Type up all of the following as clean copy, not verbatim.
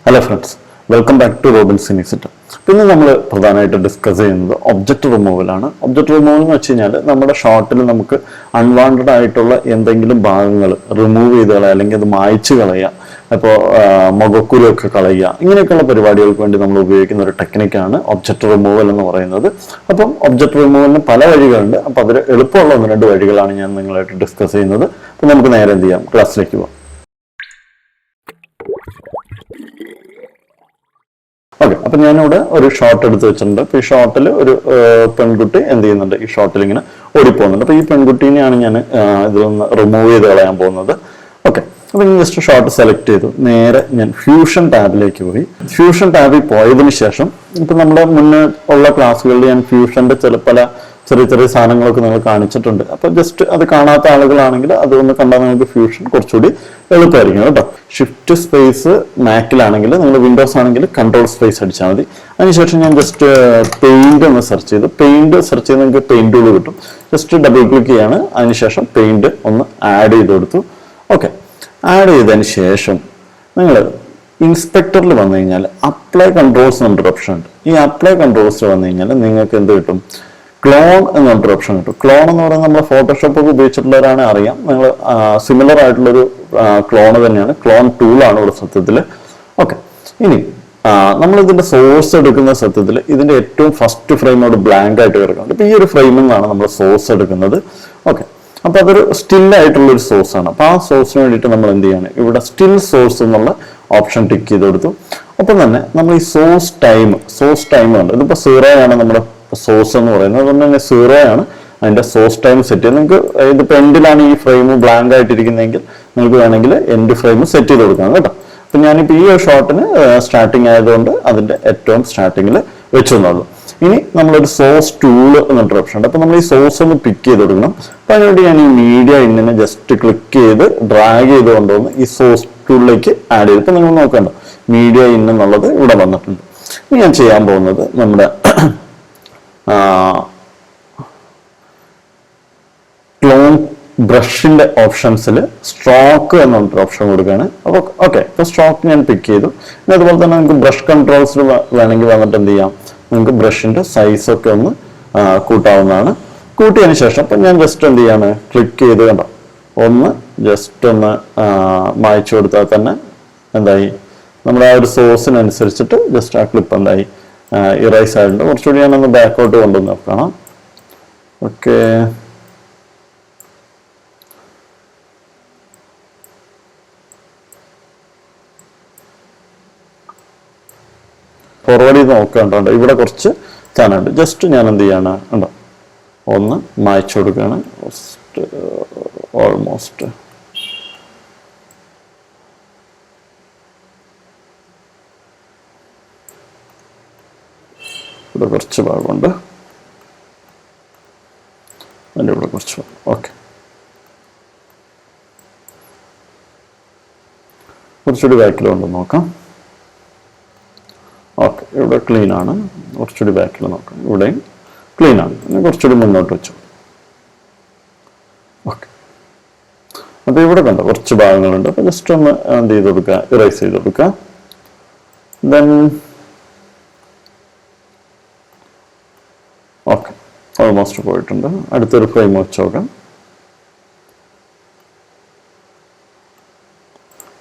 Hello friends, welcome back to Davinci. പിന്നെ നമ്മൾ പ്രധാനമായിട്ട് ഡിസ്കസ് ചെയ്യുന്നത് ഒബ്ജക്റ്റ് റിമൂവലാണ്. ഒബ്ജക്റ്റ് റിമൂവൽ എന്ന് വെച്ച് കഴിഞ്ഞാൽ നമ്മുടെ ഷോട്ടിൽ നമുക്ക് അൺവാണ്ടഡ് ആയിട്ടുള്ള എന്തെങ്കിലും ഭാഗങ്ങൾ റിമൂവ് ചെയ്ത് കളയുക, അല്ലെങ്കിൽ അത് മായ്ച്ചു കളയുക, അപ്പോൾ മുഖക്കുരുവൊക്കെ കളയുക, ഇങ്ങനെയൊക്കെയുള്ള പരിപാടികൾക്ക് വേണ്ടി നമ്മൾ ഉപയോഗിക്കുന്ന ഒരു ടെക്നിക്കാണ് ഒബ്ജക്റ്റ് റിമൂവൽ എന്ന് പറയുന്നത്. അപ്പം ഒബ്ജക്റ്റ് റിമൂവലിന് പല വഴികളുണ്ട്. അപ്പോൾ അതിൽ എളുപ്പമുള്ള ഒന്ന് രണ്ട് വഴികളാണ് ഞാൻ നിങ്ങളായിട്ട് ഡിസ്കസ് ചെയ്യുന്നത്. അപ്പം നമുക്ക് നേരെ എന്ത് ചെയ്യാം, ക്ലാസ്സിലേക്ക് പോകാം. ഓക്കെ, അപ്പൊ ഞാനിവിടെ ഒരു ഷോട്ട് എടുത്ത് വെച്ചിട്ടുണ്ട്. അപ്പൊ ഈ ഷോട്ടിൽ ഒരു പെൺകുട്ടി എന്ത് ചെയ്യുന്നുണ്ട്, ഈ ഷോട്ടിൽ ഇങ്ങനെ ഓടിപ്പോകുന്നുണ്ട്. അപ്പൊ ഈ പെൺകുട്ടീനെയാണ് ഞാൻ ഇതിൽ നിന്ന് റിമൂവ് ചെയ്ത് കളയാൻ പോകുന്നത്. ഓക്കെ, അപ്പൊ ഞാൻ ജസ്റ്റ് ഷോട്ട് സെലക്ട് ചെയ്തു. നേരെ ഞാൻ ഫ്യൂഷൻ ടാബിലേക്ക് പോയി. ഫ്യൂഷൻ ടാബിൽ പോയതിനു ശേഷം ഇപ്പൊ നമ്മുടെ മുന്നേ ഉള്ള ക്ലാസ്സുകളിൽ ഞാൻ ഫ്യൂഷന്റെ പല ചെറിയ ചെറിയ സാധനങ്ങളൊക്കെ നിങ്ങൾ കാണിച്ചിട്ടുണ്ട്. അപ്പൊ ജസ്റ്റ് അത് കാണാത്ത ആളുകളാണെങ്കിൽ അതൊന്ന് കണ്ടാൽ നിങ്ങൾക്ക് ഫ്യൂഷൻ കുറച്ചുകൂടി എളുപ്പമായിരിക്കും കേട്ടോ. ഷിഫ്റ്റ് സ്പേസ് മാക്കിലാണെങ്കിൽ, നിങ്ങൾ വിൻഡോസ് ആണെങ്കിൽ കൺട്രോൾ സ്പേസ് അടിച്ചാൽ മതി. അതിനുശേഷം ഞാൻ ജസ്റ്റ് പെയിന്റ് ഒന്ന് സെർച്ച് ചെയ്തു. പെയിന്റ് സെർച്ച് ചെയ്ത് നിങ്ങൾക്ക് പെയിന്റ് ടൂൾ കിട്ടും. ജസ്റ്റ് ഡബിൾ ക്ലിക്ക് ചെയ്യാണ്. അതിനുശേഷം പെയിന്റ് ഒന്ന് ആഡ് ചെയ്ത് കൊടുത്തു. ഓക്കെ, ആഡ് ചെയ്തതിന് ശേഷം നിങ്ങൾ ഇൻസ്പെക്ടറിൽ വന്നു കഴിഞ്ഞാൽ അപ്ലൈ കൺട്രോൾസ് എന്നൊരു ഓപ്ഷൻ ഉണ്ട്. ഈ അപ്ലൈ കൺട്രോൾസ് വന്നു കഴിഞ്ഞാൽ നിങ്ങൾക്ക് എന്ത് കിട്ടും, ക്ലോൺ എന്ന് പറഞ്ഞൊരു ഓപ്ഷൻ കിട്ടും. ക്ലോൺ എന്ന് പറയുന്നത് നമ്മൾ ഫോട്ടോഷോപ്പ് ഒക്കെ ഉപയോഗിച്ചിട്ടുള്ളവരാണ് അറിയാം. നിങ്ങൾ സിമിലർ ആയിട്ടുള്ളൊരു ക്ലോൺ തന്നെയാണ്. ക്ലോൺ ടൂളാണ് ഇവിടെ സത്യത്തിൽ. ഓക്കെ, ഇനി നമ്മൾ ഇതിന്റെ സോഴ്സ് എടുക്കുന്ന സത്യത്തിൽ ഇതിന്റെ ഏറ്റവും ഫസ്റ്റ് ഫ്രെയിമോട് ബ്ലാങ്ക് ആയിട്ട് കിടക്കുന്നുണ്ട്. ഇപ്പൊ ഈ ഒരു ഫ്രെയിമിൽ നിന്നാണ് നമ്മൾ സോഴ്സ് എടുക്കുന്നത്. ഓക്കെ, അപ്പൊ അതൊരു സ്റ്റിൽ ആയിട്ടുള്ള ഒരു സോഴ്സ് ആണ്. അപ്പൊ ആ സോഴ്സിന് വേണ്ടിയിട്ട് നമ്മൾ എന്ത് ചെയ്യാണ്, ഇവിടെ സ്റ്റിൽ സോഴ്സ് എന്നുള്ള ഓപ്ഷൻ ടിക്ക് ചെയ്ത് കൊടുത്തു. ഒപ്പം തന്നെ നമ്മൾ ഈ സോഴ്സ് ടൈം ഉണ്ട്. ഇതിപ്പോ 0 ആണ് നമ്മുടെ സോഴ്സ് എന്ന് പറയുന്നത്. അതുകൊണ്ട് തന്നെ 0 ആണ് അതിന്റെ സോഴ്സ് ടൈം സെറ്റ് ചെയ്ത്. നിങ്ങൾക്ക് ഇതിപ്പോ എൻഡിലാണ് ഈ ഫ്രെയിം ബ്ലാങ്ക് ആയിട്ടിരിക്കുന്നതെങ്കിൽ നിങ്ങൾക്ക് വേണമെങ്കിൽ എൻഡ് ഫ്രെയിം സെറ്റ് ചെയ്ത് കൊടുക്കാം കേട്ടോ. അപ്പൊ ഞാനിപ്പോ ഈ ഒരു ഷോട്ടിന് സ്റ്റാർട്ടിങ് ആയതുകൊണ്ട് അതിന്റെ ഏറ്റവും സ്റ്റാർട്ടിങ്ങിൽ വെച്ചു എന്നുള്ളൂ. ഇനി നമ്മളൊരു സോഴ്സ് ടൂള് എന്നൊരു ഓപ്ഷൻ ഉണ്ട്. അപ്പൊ നമ്മൾ ഈ സോഴ്സ് ഒന്ന് പിക്ക് ചെയ്ത് കൊടുക്കണം. അപ്പൊ അതിനുവേണ്ടി ഞാൻ ഈ മീഡിയ ഇന്നിനെ ജസ്റ്റ് ക്ലിക്ക് ചെയ്ത് ഡ്രാഗ് ചെയ്ത് കൊണ്ടുവന്ന് ഈ സോഴ്സ് ടൂളിലേക്ക് ആഡ് ചെയ്ത്. ഇപ്പൊ നിങ്ങൾ നോക്കണ്ട, മീഡിയ ഇൻ എന്നുള്ളത് ഇവിടെ വന്നിട്ടുണ്ട്. ഇനി ഞാൻ ചെയ്യാൻ പോകുന്നത് നമ്മുടെ ക്ലോൺ ബ്രഷിന്റെ ഓപ്ഷൻസിൽ സ്ട്രോക്ക് എന്നൊരു ഓപ്ഷൻ കൊടുക്കുകയാണ്. അപ്പോൾ ഓക്കെ, ഇപ്പൊ സ്ട്രോക്ക് ഞാൻ പിക്ക് ചെയ്തു. പിന്നെ അതുപോലെ തന്നെ നിങ്ങൾക്ക് ബ്രഷ് കൺട്രോൾസിൽ വേണമെങ്കിൽ വന്നിട്ട് എന്ത് ചെയ്യാം, നിങ്ങൾക്ക് ബ്രഷിന്റെ സൈസ് ഒക്കെ ഒന്ന് കൂട്ടാവുന്നതാണ്. കൂട്ടിയതിന് ശേഷം ഇപ്പൊ ഞാൻ ജസ്റ്റ് എന്ത് ചെയ്യാണ്, ക്ലിക്ക് ചെയ്ത് കണ്ടോ, ഒന്ന് ജസ്റ്റ് ഒന്ന് മായ്ച്ചു കൊടുത്താൽ തന്നെ എന്തായി, നമ്മുടെ ആ ഒരു സോഴ്സിനനുസരിച്ചിട്ട് ജസ്റ്റ് ആ ക്ലിപ്പ് എന്തായി ഇറൈസ് ആയിട്ടുണ്ട്. കുറച്ചുകൂടി ഞാനൊന്ന് ബാക്കോട്ട് കൊണ്ടുവന്ന് നോക്കണം. ഓക്കെ, ഫോർവേഡ് ചെയ്ത് നോക്കേണ്ടതുണ്ട്. ഇവിടെ കുറച്ച് സാധനമുണ്ട്. ജസ്റ്റ് ഞാൻ എന്ത് ചെയ്യാണ്, ഉണ്ടോ, ഒന്ന് മായ്ച്ചു കൊടുക്കുകയാണ്. ഓൾമോസ്റ്റ് ഇവിടെ കുറച്ച് ഭാഗമുണ്ട്, അതിൻ്റെ ഇവിടെ കുറച്ച് ഭാഗം. ഓക്കെ, കുറച്ചുകൂടി ബാക്കിലുണ്ട് നോക്കാം. ഓക്കെ, ഇവിടെ ക്ലീൻ ആണ്. കുറച്ചുകൂടി ബാക്കിൽ നോക്കാം, ഇവിടെയും ക്ലീൻ ആണ്. പിന്നെ കുറച്ചുകൂടി മുന്നോട്ട് വെച്ചു. ഓക്കെ, അപ്പോൾ ഇവിടെ കണ്ടോ കുറച്ച് ഭാഗങ്ങളുണ്ട്. അപ്പോൾ ജസ്റ്റ് ഒന്ന് എന്ത് ചെയ്ത് കൊടുക്കുക, ഇറൈസ് ചെയ്ത് കൊടുക്കുക. ദെൻ ഓക്കെ, ഓൾമോസ്റ്റ് പോയിട്ടുണ്ട്. അടുത്തൊരു ഫ്രെയിം വെച്ച് നോക്കാം.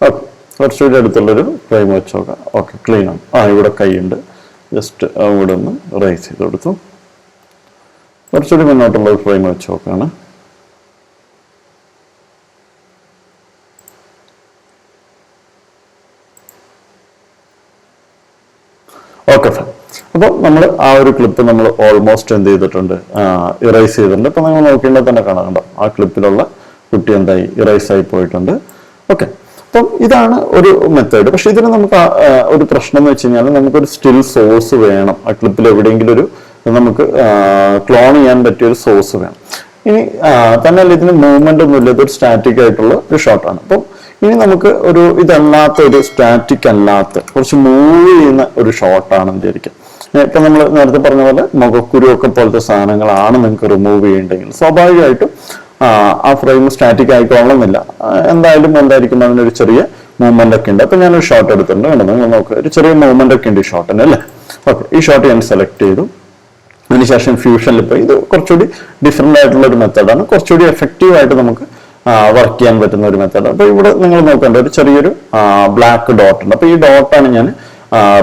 ഓക്കെ, കുറച്ചുകൂടി അടുത്തുള്ളൊരു ഫ്രെയിം വെച്ച് നോക്കാം. ഓക്കെ, ക്ലീൻ ആണ്. ഇവിടെ കൈയുണ്ട്. ജസ്റ്റ് ഇവിടെ ഒന്ന് റൈസ് ചെയ്ത് കൊടുത്തു. കുറച്ചുകൂടി മുന്നോട്ടുള്ള ഒരു ഫ്രെയിം വെച്ച് നോക്കാണ്. Okay fine. അപ്പോൾ നമ്മൾ ആ ഒരു ക്ലിപ്പ് നമ്മൾ ഓൾമോസ്റ്റ് എന്ത് ചെയ്തിട്ടുണ്ട്, ഇറൈസ് ചെയ്തിട്ടുണ്ട്. ഇപ്പൊ നിങ്ങൾ നോക്കേണ്ടത് തന്നെ കാണാറുണ്ടോ, ആ ക്ലിപ്പിലുള്ള കുട്ടി എന്തായി ഇറൈസ് ആയി പോയിട്ടുണ്ട്. ഓക്കെ, അപ്പം ഇതാണ് ഒരു മെത്തേഡ്. പക്ഷെ ഇതിന് നമുക്ക് ഒരു പ്രശ്നം എന്ന് വെച്ച് കഴിഞ്ഞാൽ നമുക്കൊരു സ്റ്റിൽ സോഴ്സ് വേണം. ആ ക്ലിപ്പിൽ എവിടെയെങ്കിലും ഒരു നമുക്ക് ക്ലോൺ ചെയ്യാൻ പറ്റിയ ഒരു സോഴ്സ് വേണം. ഇനി തന്നെയല്ല ഇതിന് മൂവ്മെന്റ് ഒന്നും ഇല്ല, ഇതൊരു സ്റ്റാറ്റിക് ആയിട്ടുള്ള ഒരു ഷോട്ടാണ്. അപ്പം ഇനി നമുക്ക് ഒരു ഇതല്ലാത്ത ഒരു സ്റ്റാറ്റിക് അല്ലാത്ത കുറച്ച് മൂവ് ചെയ്യുന്ന ഒരു ഷോട്ടാണ് വിചാരിക്കാം. ഇപ്പൊ നമ്മൾ നേരത്തെ പറഞ്ഞ പോലെ മുഖക്കുരു ഒക്കെ പോലത്തെ സാധനങ്ങളാണ് നിങ്ങൾക്ക് റിമൂവ് ചെയ്യേണ്ടെങ്കിൽ സ്വാഭാവികമായിട്ടും ആ ഫ്രെയിം സ്റ്റാറ്റിക് ആയിക്കൊള്ളുന്നില്ല. എന്തായാലും എന്തായിരിക്കും അതിനൊരു ചെറിയ മൂവ്മെന്റ് ഒക്കെ ഉണ്ട്. അപ്പൊ ഞാനൊരു ഷോട്ട് എടുത്തിട്ടുണ്ട്, കണ്ടോ നിങ്ങൾ നോക്കുക, ഒരു ചെറിയ മൂവ്മെന്റ് ഒക്കെ ഉണ്ട് ഈ ഷോട്ടിന് അല്ലേ. ഓക്കെ, ഈ ഷോട്ട് ഞാൻ സെലക്ട് ചെയ്തു. അതിനുശേഷം ഫ്യൂഷനിൽ പോയി, ഇത് കുറച്ചുകൂടി ഡിഫറെന്റ് ആയിട്ടുള്ള ഒരു മെത്തേഡാണ്, കുറച്ചുകൂടി എഫക്റ്റീവ് ആയിട്ട് നമുക്ക് വർക്ക് ചെയ്യാൻ പറ്റുന്ന ഒരു മെത്തേഡ്. അപ്പൊ ഇവിടെ നിങ്ങൾ നോക്കേണ്ട ഒരു ചെറിയൊരു ബ്ലാക്ക് ഡോട്ട് ഉണ്ട്. അപ്പൊ ഈ ഡോട്ടാണ് ഞാൻ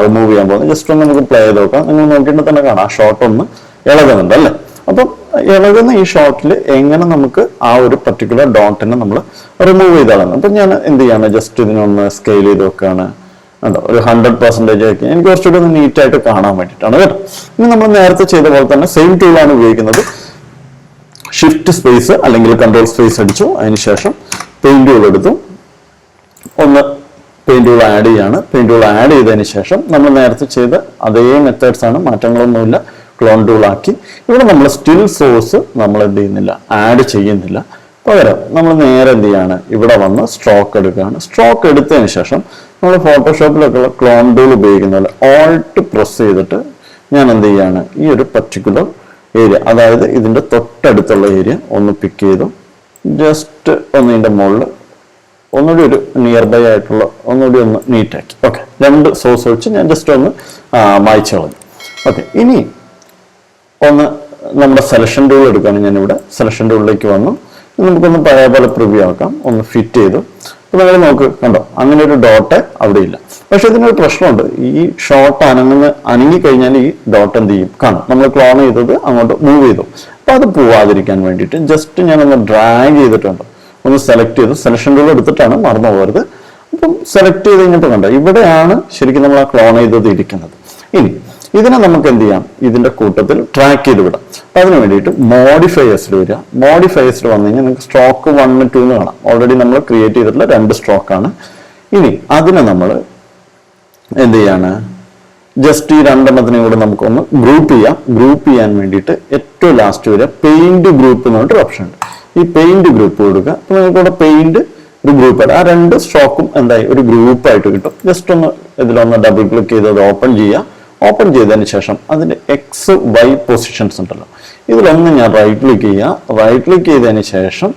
റിമൂവ് ചെയ്യാൻ പോകുന്നത്. ജസ്റ്റ് ഒന്ന് നമുക്ക് പ്ലേ ചെയ്ത് നോക്കാം. നിങ്ങൾ നോക്കിയിട്ട് തന്നെ കാണാം, ആ ഷോട്ട് ഒന്ന് ഇളകുന്നുണ്ട് അല്ലേ. അപ്പം ഇളകുന്ന ഈ ഷോട്ടിൽ എങ്ങനെ നമുക്ക് ആ ഒരു പർട്ടിക്കുലർ ഡോട്ടിനെ നമ്മൾ റിമൂവ് ചെയ്താണ്. അപ്പൊ ഞാൻ എന്ത് ചെയ്യാണ്, ജസ്റ്റ് ഇതിനൊന്ന് സ്കെയിൽ ചെയ്ത് വെക്കുകയാണ്. ഉണ്ടോ, ഒരു 100% ആക്കി എനിക്ക് കുറച്ചുകൂടി ഒന്ന് നീറ്റായിട്ട് കാണാൻ വേണ്ടിയിട്ടാണ് കേട്ടോ. ഇനി നമ്മൾ നേരത്തെ ചെയ്ത പോലെ തന്നെ സെയിം ടൂളാണ് ഉപയോഗിക്കുന്നത്. ഷിഫ്റ്റ് സ്പേസ് അല്ലെങ്കിൽ കൺട്രോൾ സ്പേസ് അടിച്ചു, അതിനുശേഷം പെയിന്റ് ടൂൾ എടുത്തു, ഒന്ന് പെയിന്റ് ടൂൾ ആഡ് ചെയ്യാണ്. പെയിന്റ് ടൂൾ ആഡ് ചെയ്തതിന് ശേഷം നമ്മൾ നേരത്തെ ചെയ്ത അതേ മെത്തേഡ്സ് ആണ്, മാറ്റങ്ങളൊന്നുമില്ല. ക്ലോൺ ടൂൾ ആക്കി. ഇവിടെ നമ്മൾ സ്റ്റിൽ സോഴ്സ് നമ്മൾ എന്ത് ചെയ്യുന്നില്ല, ആഡ് ചെയ്യുന്നില്ല. പകരം നമ്മൾ നേരെ എന്ത് ചെയ്യാണ്, ഇവിടെ വന്ന് സ്ട്രോക്ക് എടുക്കുകയാണ്. സ്ട്രോക്ക് എടുത്തതിന് ശേഷം നമ്മൾ ഫോട്ടോഷോപ്പിലൊക്കെയുള്ള ക്ലോൺ ടൂൾ ഉപയോഗിക്കുന്ന പോലെ ഓൾട്ട് പ്രസ് ചെയ്തിട്ട് ഞാൻ എന്ത് ചെയ്യാണ്, ഈ ഒരു പർട്ടിക്കുലർ ഏരിയ, അതായത് ഇതിന്റെ തൊട്ടടുത്തുള്ള ഏരിയ ഒന്ന് പിക്ക് ചെയ്തു, ജസ്റ്റ് ഒന്ന് ഇതിന്റെ മുകളിൽ ഒന്നുകൂടി ഒരു നിയർ ബൈ ആയിട്ടുള്ള ഒന്നുകൂടി ഒന്ന് നീറ്റാക്കി. ഓക്കെ, രണ്ട് സോഴ്സ് വെച്ച് ഞാൻ ജസ്റ്റ് ഒന്ന് മായ്ച്ചു കളഞ്ഞു. ഓക്കെ, ഇനി ഒന്ന് നമ്മുടെ സെലക്ഷൻ ടൂൾ എടുക്കുകയാണ്. ഞാനിവിടെ സെലക്ഷൻ ടൂളിലേക്ക് വന്നു. നമുക്കൊന്ന് പഴയ പോലെ പ്രിവ്യൂ ആക്കാം. ഒന്ന് ഫിറ്റ് ചെയ്തു. അപ്പൊ നിങ്ങൾ നോക്ക്, കണ്ടോ, അങ്ങനെ ഒരു ഡോട്ട് അവിടെ ഇല്ല. പക്ഷെ ഇതിനൊരു പ്രശ്നമുണ്ട്, ഈ ഷോട്ട് അനങ്ങി കഴിഞ്ഞാൽ ഈ ഡോട്ട് എന്ത് ചെയ്യും, കാണും. നമ്മൾ ക്ലോൺ ചെയ്തത് അങ്ങോട്ട് മൂവ് ചെയ്തു. അപ്പൊ അത് പോവാതിരിക്കാൻ വേണ്ടിയിട്ട് ജസ്റ്റ് ഞാനൊന്ന് ഡ്രാഗ് ചെയ്തിട്ടുണ്ട്, ഒന്ന് സെലക്ട് ചെയ്തു. സെലക്ഷൻ ടൂൾ എടുത്തിട്ടാണ്, മറന്നു പോകരുത്. അപ്പം സെലക്ട് ചെയ്ത് കഴിഞ്ഞപ്പോൾ കണ്ടോ, ഇവിടെയാണ് ശരിക്കും നമ്മൾ ആ ക്ലോൺ ചെയ്തത് ഇരിക്കുന്നത്. ഇനി ഇതിനെ നമുക്ക് എന്ത് ചെയ്യാം, ഇതിന്റെ കൂട്ടത്തിൽ ട്രാക്ക് ചെയ്ത് വിടാം. അപ്പൊ അതിന് വേണ്ടിയിട്ട് മോഡിഫയേഴ്സിൽ വരിക. മോഡിഫയേഴ്സിൽ വന്നു കഴിഞ്ഞാൽ നിങ്ങൾക്ക് സ്ട്രോക്ക് 1, 2 എന്ന് കാണാം. ഓൾറെഡി നമ്മൾ ക്രിയേറ്റ് ചെയ്തിട്ടുള്ള 2 സ്ട്രോക്കാണ്. ഇനി അതിനെ നമ്മൾ എന്ത് ചെയ്യാണ്, ജസ്റ്റ് ഈ 2 കൂടെ നമുക്കൊന്ന് ഗ്രൂപ്പ് ചെയ്യാം. ഗ്രൂപ്പ് ചെയ്യാൻ വേണ്ടിയിട്ട് ഏറ്റവും ലാസ്റ്റ് വരിക പെയിന്റ് ഗ്രൂപ്പ് എന്ന് പറഞ്ഞിട്ട് ഓപ്ഷൻ ഉണ്ട്. ഈ പെയിന്റ് ഗ്രൂപ്പ് കൊടുക്കുക. അപ്പൊ നിങ്ങൾക്ക് ഇവിടെ പെയിന്റ് ഒരു ഗ്രൂപ്പായിട്ട് ആ 2 സ്ട്രോക്കും എന്തായി ഒരു ഗ്രൂപ്പായിട്ട് കിട്ടും. ജസ്റ്റ് ഒന്ന് ഇതിലൊന്ന് ഡബിൾ ക്ലിക്ക് ചെയ്ത് അത് ഓപ്പൺ ചെയ്യുക. ഓപ്പൺ ചെയ്തതിന് ശേഷം അതിന്റെ എക്സ് വൈ പൊസിഷൻസ് ഉണ്ടല്ലോ, ഇതിലൊന്ന് ഞാൻ റൈറ്റ് ക്ലിക്ക് ചെയ്യുക. റൈറ്റ് ക്ലിക്ക് ചെയ്തതിന് ശേഷം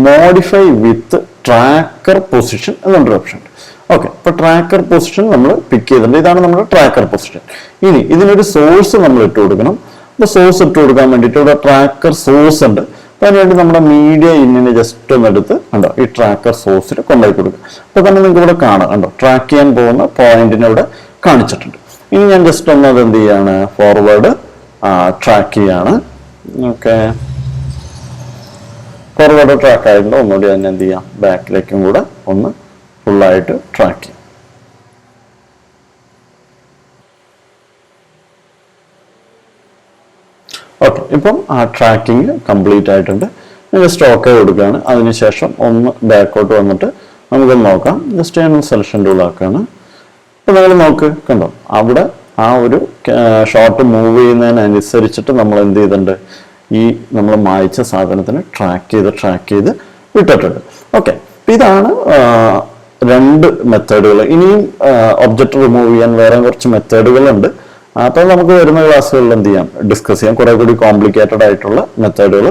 മോഡിഫൈ വിത്ത് ട്രാക്കർ പൊസിഷൻ എന്നൊരു ഓപ്ഷൻ ഉണ്ട്. ഓക്കെ, അപ്പൊ ട്രാക്കർ പൊസിഷൻ നമ്മൾ പിക്ക് ചെയ്തിട്ടുണ്ട്. ഇതാണ് നമ്മുടെ ട്രാക്കർ പൊസിഷൻ. ഇനി ഇതിനൊരു സോഴ്സ് നമ്മൾ ഇട്ട് കൊടുക്കണം. അപ്പൊ സോഴ്സ് ഇട്ട് കൊടുക്കാൻ വേണ്ടിയിട്ട് ഇവിടെ ട്രാക്കർ സോഴ്സ് ഉണ്ട്. അപ്പൊ അതിനുവേണ്ടി നമ്മുടെ മീഡിയ ഇന്നിനെ ജസ്റ്റ് ഒന്ന് എടുത്ത് കണ്ടോ ഈ ട്രാക്കർ സോഴ്സിൽ കൊണ്ടുപോയി കൊടുക്കുക. അപ്പൊ തന്നെ നിങ്ങൾക്ക് ഇവിടെ കാണാം, കണ്ടോ ട്രാക്ക് ചെയ്യാൻ പോകുന്ന പോയിന്റിനെ ഇവിടെ കാണിച്ചിട്ടുണ്ട്. ഇനി ഞാൻ ജസ്റ്റ് ഒന്ന് അത് എന്ത് ചെയ്യാണ്, ഫോർവേഡ് ട്രാക്ക് ചെയ്യാണ്. ഓക്കെ, ഫോർവേഡ് ട്രാക്ക് ആയിട്ടുണ്ട്. ഒന്നുകൂടി തന്നെ എന്ത് ചെയ്യാം, ബാക്കിലേക്കും കൂടെ ഒന്ന് ഫുള്ളായിട്ട് ട്രാക്ക് ചെയ്യാം. ഓക്കെ, ഇപ്പം ആ ട്രാക്കിങ് കംപ്ലീറ്റ് ആയിട്ടുണ്ട്. ഞാൻ ജസ്റ്റ് ഓക്കെ കൊടുക്കുകയാണ്. അതിനുശേഷം ഒന്ന് ബാക്കോട്ട് വന്നിട്ട് നമുക്കൊന്ന് നോക്കാം. ജസ്റ്റ് ഞാൻ സെലക്ഷൻ ടൂൾ ആക്കുകയാണ്. അപ്പൊ നിങ്ങൾ നോക്ക്, കണ്ടോ അവിടെ ആ ഒരു ഷോട്ട് മൂവ് ചെയ്യുന്നതിനനുസരിച്ചിട്ട് നമ്മൾ എന്ത് ചെയ്തിട്ടുണ്ട്, ഈ നമ്മൾ മായ്ച്ച സാധനത്തിന് ട്രാക്ക് ചെയ്ത് വിട്ടിട്ടുണ്ട്. ഓക്കെ, ഇതാണ് 2 മെത്തേഡുകൾ. ഇനിയും ഒബ്ജക്റ്റ് റിമൂവ് ചെയ്യാൻ വേറെ കുറച്ച് മെത്തേഡുകളുണ്ട്. അപ്പോൾ നമുക്ക് വരുന്ന ക്ലാസ്സുകളിൽ എന്ത് ചെയ്യാം, ഡിസ്കസ് ചെയ്യാം കുറെ കൂടി കോംപ്ലിക്കേറ്റഡ് ആയിട്ടുള്ള മെത്തേഡുകൾ.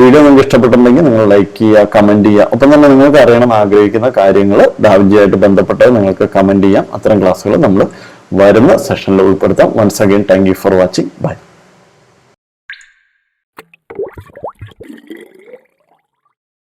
വീഡിയോ നിങ്ങൾക്ക് ഇഷ്ടപ്പെട്ടിട്ടുണ്ടെങ്കിൽ നിങ്ങൾ ലൈക്ക് ചെയ്യുക, കമന്റ് ചെയ്യുക. ഒപ്പം തന്നെ നിങ്ങൾക്ക് അറിയണം ആഗ്രഹിക്കുന്ന കാര്യങ്ങൾ ഡാവിഞ്ചിയായിട്ട് ബന്ധപ്പെട്ടത് നിങ്ങൾക്ക് കമന്റ് ചെയ്യാം. അത്തരം ക്ലാസ്സുകൾ നമ്മൾ വരുന്ന സെഷനിൽ ഉൾപ്പെടുത്താം. Once again thank you for watching. By.